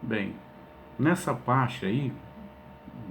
Bem, nessa parte aí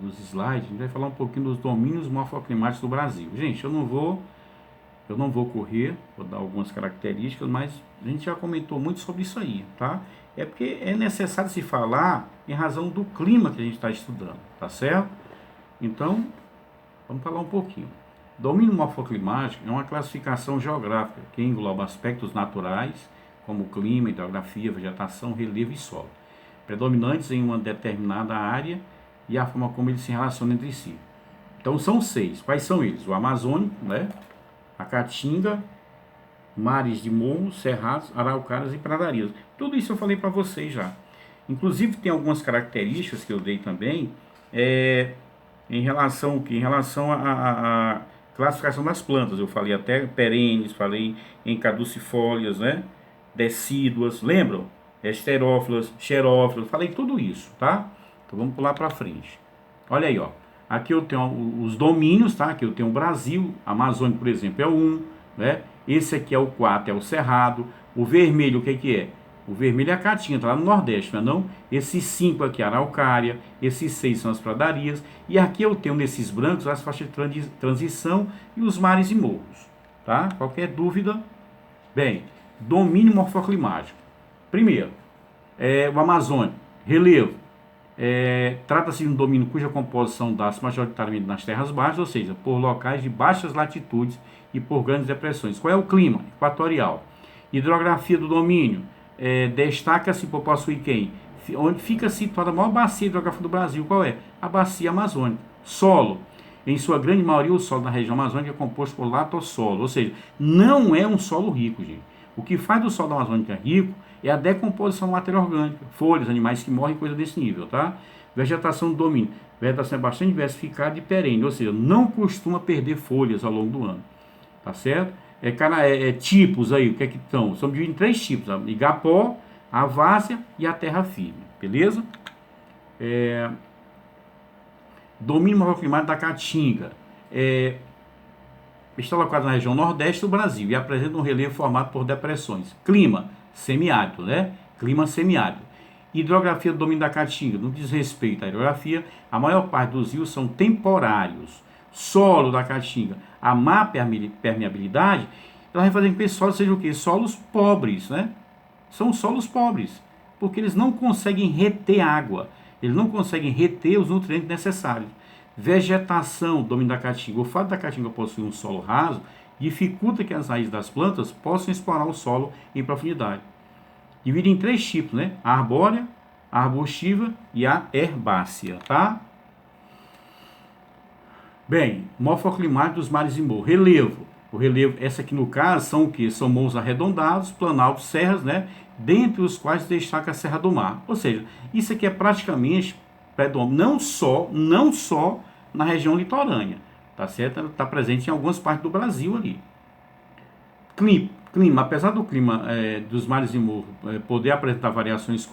dos slides, a gente vai falar um pouquinho dos domínios morfoclimáticos do Brasil. Gente, eu não vou correr, vou dar algumas características, mas a gente já comentou muito sobre isso aí, tá? É porque é necessário se falar em razão do clima que a gente está estudando, tá certo? Então, vamos falar um pouquinho. Domínio morfoclimático é uma classificação geográfica que engloba aspectos naturais, como clima, hidrografia, vegetação, relevo e solo, predominantes em uma determinada área e a forma como eles se relacionam entre si. Então são seis. Quais são eles? O Amazônico, né? A Caatinga, mares de morros, cerrados, araucárias e pradarias. Tudo isso eu falei para vocês já. Inclusive tem algumas características que eu dei também é, em relação em relação à classificação das plantas. Eu falei até perenes, falei em caducifólias, né? Decíduas, lembram? Esterófilas, xerófilas, falei tudo isso, tá? Então vamos pular para frente. Olha aí, ó. Aqui eu tenho os domínios, tá? Aqui eu tenho o Brasil, Amazônia, por exemplo, é o 1, né? Esse aqui é o 4, é o Cerrado. O vermelho, o que que é? O vermelho é a Caatinga, tá lá no Nordeste, não é não? Esses 5 aqui, a Araucária. Esses 6 são as pradarias. E aqui eu tenho nesses brancos as faixas de transição e os mares e morros, tá? Qualquer dúvida? Bem, domínio morfoclimático. Primeiro, o Amazônia, relevo. Trata-se de um domínio cuja composição dá-se majoritariamente nas terras baixas, ou seja, por locais de baixas latitudes e por grandes depressões. Qual é o clima? Equatorial. Hidrografia do domínio. Destaca-se por possuir quem? Onde fica situada a maior bacia hidrográfica do Brasil. Qual é? A bacia amazônica. Solo. Em sua grande maioria, o solo da região amazônica é composto por latossolo, ou seja, não é um solo rico, gente. O que faz do solo da Amazônica rico é a decomposição da matéria orgânica, folhas, animais que morrem, coisa desse nível, tá? Vegetação do domínio. Vegetação é bastante diversificada e perene, ou seja, não costuma perder folhas ao longo do ano, tá certo? Tipos aí, o que é que estão? São divididos em 3 tipos: a igapó, a várzea e a terra firme, beleza? Domínio morfoclimático da Caatinga. Está locado na região nordeste do Brasil e apresenta um relevo formado por depressões. Clima semiárido, né? Clima semiárido. Hidrografia do domínio da Caatinga. No que diz respeito à hidrografia, a maior parte dos rios são temporários. Solo da Caatinga, a má permeabilidade, ela vai fazer com que esses solos sejam o quê? Solos pobres, né? São solos pobres, porque eles não conseguem reter água, eles não conseguem reter os nutrientes necessários. Vegetação, domínio da Caatinga. O fato da Caatinga possuir um solo raso dificulta que as raízes das plantas possam explorar o solo em profundidade. Divide em 3 tipos, né? A arbórea, a arbustiva e a herbácea, tá? Bem, morfoclimático dos mares e morros. Relevo. O relevo, essa aqui no caso, são o que? São morros arredondados, planaltos, serras, né? Dentre os quais destaca a Serra do Mar. Ou seja, isso aqui é praticamente não só na região litorânea, tá certo? Está presente em algumas partes do Brasil ali. Clima, apesar do clima dos mares e morros poder apresentar variações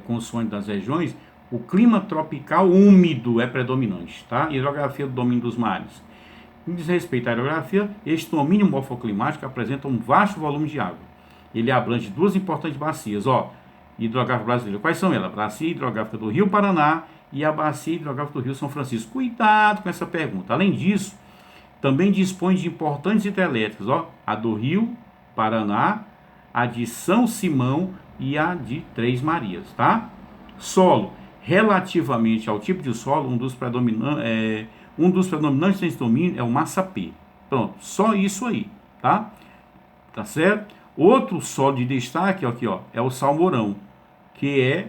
consoante das regiões, o clima tropical úmido é predominante, tá? Hidrografia do domínio dos mares. Em diz respeito à hidrografia, este domínio morfoclimático apresenta um vasto volume de água. Ele abrange 2 importantes bacias, hidrográfica brasileira. Quais são elas? A bacia hidrográfica do Rio Paraná e a bacia hidrográfica do Rio São Francisco. Cuidado com essa pergunta. Além disso, também dispõe de importantes hidrelétricas, a do Rio Paraná, a de São Simão e a de Três Marias, tá? Solo. Relativamente ao tipo de solo, um dos predominantes nesse domínio é o massapê. Pronto, só isso aí, tá? Tá certo? Outro solo de destaque aqui, é o salmourão, que é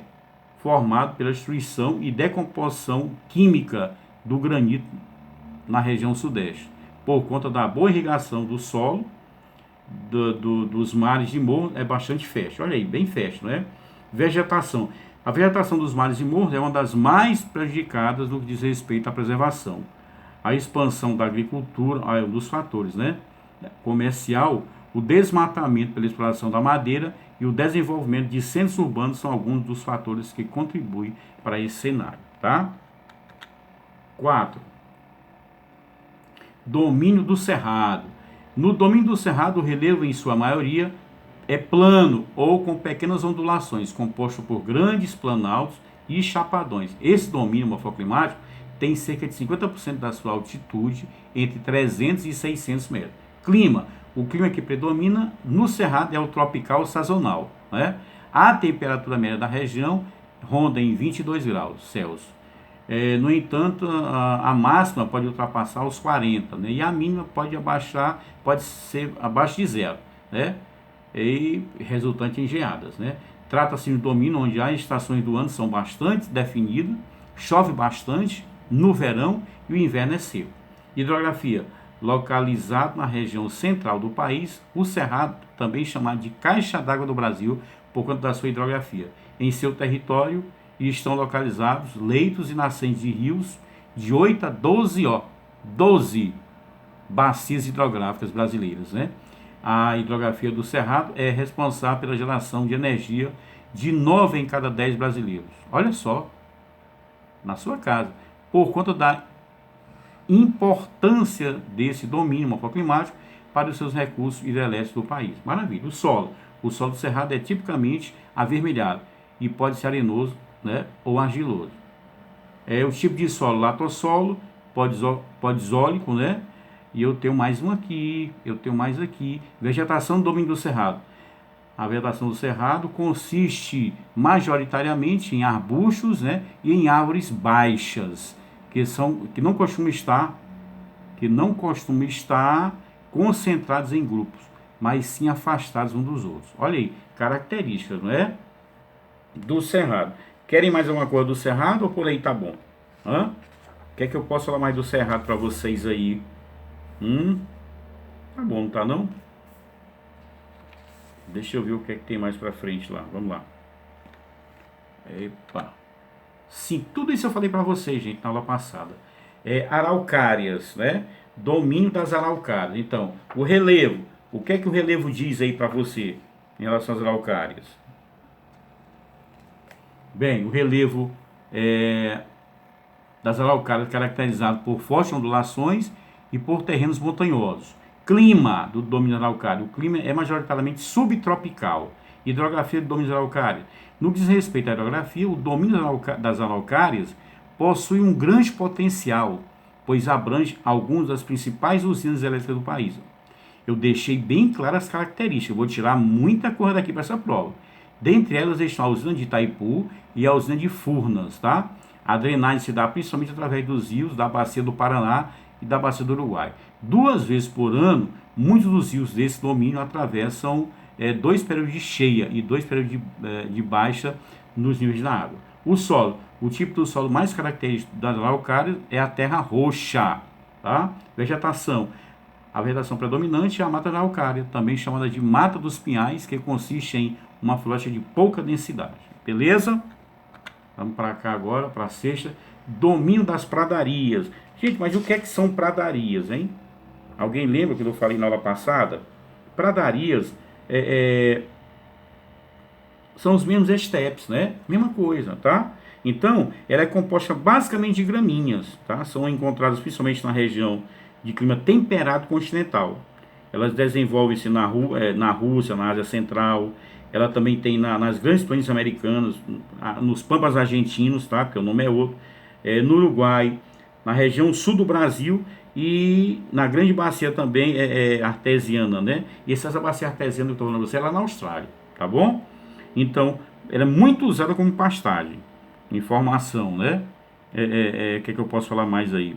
formado pela destruição e decomposição química do granito na região sudeste, por conta da boa irrigação do solo, dos mares de morro, é bastante fértil. Olha aí, bem fértil, né? Vegetação. A vegetação dos mares e morros é uma das mais prejudicadas no que diz respeito à preservação. A expansão da agricultura é um dos fatores, né? Comercial, o desmatamento pela exploração da madeira e o desenvolvimento de centros urbanos são alguns dos fatores que contribuem para esse cenário, tá? 4. Domínio do cerrado. No domínio do cerrado, o relevo, em sua maioria, é plano ou com pequenas ondulações, composto por grandes planaltos e chapadões. Esse domínio morfoclimático tem cerca de 50% da sua altitude entre 300 e 600 metros. Clima. O clima que predomina no Cerrado é o tropical sazonal, né? A temperatura média da região ronda em 22 graus Celsius. No entanto, a máxima pode ultrapassar os 40, né? E a mínima pode ser abaixo de zero, né? E resultante em geadas, né? Trata-se de um domínio onde as estações do ano são bastante definidas, chove bastante no verão e o inverno é seco. Hidrografia. Localizado na região central do país, o Cerrado, também chamado de Caixa d'Água do Brasil, por conta da sua hidrografia. Em seu território estão localizados leitos e nascentes de rios de 8 a 12 bacias hidrográficas brasileiras, né? A hidrografia do Cerrado é responsável pela geração de energia de 9 em cada 10 brasileiros. Olha só, na sua casa, por conta da importância desse domínio morfoclimático para os seus recursos hidrelétricos do país. Maravilha. O solo do Cerrado é tipicamente avermelhado e pode ser arenoso, né, ou argiloso. O tipo de solo, latossolo, podizólico, né? E eu tenho mais aqui. Vegetação do domínio do Cerrado. A vegetação do Cerrado consiste majoritariamente em arbustos, né, e em árvores baixas, que não costumam estar concentrados em grupos, mas sim afastados uns dos outros. Olha aí, características, não é? Do Cerrado. Querem mais alguma coisa do Cerrado ou por aí tá bom? Quer que eu possa falar mais do Cerrado para vocês aí? Tá bom, não tá não? Deixa eu ver o que é que tem mais pra frente lá. Vamos lá. Epa. Sim, tudo isso eu falei para vocês, gente, na aula passada. Araucárias, né? Domínio das araucárias. Então, o relevo. O que é que o relevo diz aí para você em relação às araucárias? Bem, o relevo das araucárias é caracterizado por fortes ondulações e por terrenos montanhosos. Clima do domínio araucário. O clima é majoritariamente subtropical. Hidrografia do domínio araucário. No que diz respeito à hidrografia, o domínio das araucárias possui um grande potencial, pois abrange algumas das principais usinas elétricas do país. Eu deixei bem claras as características, vou tirar muita coisa daqui para essa prova. Dentre elas estão a usina de Itaipu e a usina de Furnas, tá? A drenagem se dá principalmente através dos rios da bacia do Paraná e da bacia do Uruguai. 2 vezes por ano, muitos dos rios desse domínio atravessam 2 períodos de cheia e 2 períodos de baixa nos níveis da água. O solo. O tipo do solo mais característico das araucárias é a terra roxa. Tá? Vegetação. A vegetação predominante é a mata araucária, também chamada de mata dos pinhais, que consiste em uma floresta de pouca densidade. Beleza? Vamos para cá agora, para a sexta. Domínio das pradarias. Gente, mas o que é que são pradarias, hein? Alguém lembra que eu falei na aula passada? Pradarias são os mesmos estepes, né? Mesma coisa, tá? Então, ela é composta basicamente de gramíneas, tá? São encontradas principalmente na região de clima temperado continental. Elas desenvolvem-se na Rússia, na Ásia Central. Ela também tem nas grandes planícies americanas, nos pampas argentinos, tá? Porque o nome é outro. No Uruguai, na região sul do Brasil e na grande bacia também artesiana, né? E essa bacia artesiana que eu estou falando você é lá na Austrália, tá bom? Então, ela é muito usada como pastagem, informação, né? O que eu posso falar mais aí?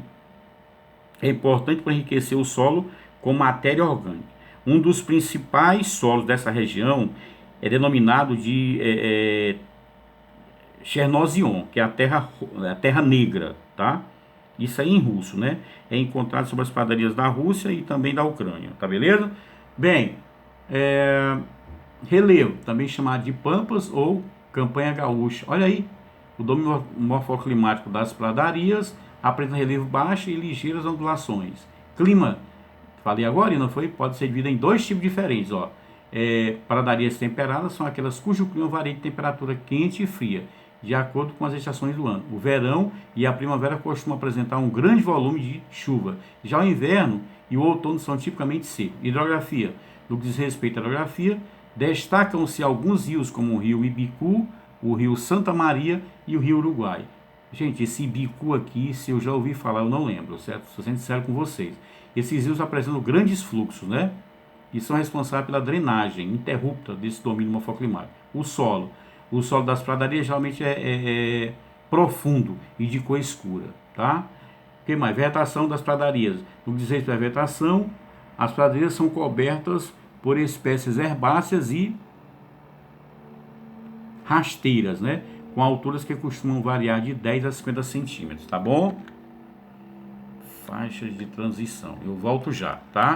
É importante para enriquecer o solo com matéria orgânica. Um dos principais solos dessa região é denominado de Chernozion, que é a terra negra, tá? Isso aí em russo, né? É encontrado sobre as pradarias da Rússia e também da Ucrânia, tá beleza? Bem, relevo, também chamado de pampas ou campanha gaúcha. Olha aí, o domínio morfoclimático das pradarias apresenta relevo baixo e ligeiras ondulações. Clima, falei agora e não foi? Pode ser dividido em 2 tipos diferentes, ó. Pradarias temperadas são aquelas cujo clima varia de temperatura quente e fria, de acordo com as estações do ano. O verão e a primavera costumam apresentar um grande volume de chuva. Já o inverno e o outono são tipicamente secos. Hidrografia. No que diz respeito à hidrografia, destacam-se alguns rios, como o rio Ibicu, o rio Santa Maria e o rio Uruguai. Gente, esse Ibicu aqui, se eu já ouvi falar, eu não lembro, certo? Estou sendo sincero com vocês. Esses rios apresentam grandes fluxos, né? E são responsáveis pela drenagem interrupta desse domínio morfoclimático. O solo das pradarias geralmente é profundo e de cor escura, tá? O que mais? Vegetação das pradarias. No que diz respeito à vegetação, as pradarias são cobertas por espécies herbáceas e rasteiras, né? Com alturas que costumam variar de 10 a 50 centímetros, tá bom? Faixas de transição. Eu volto já, tá?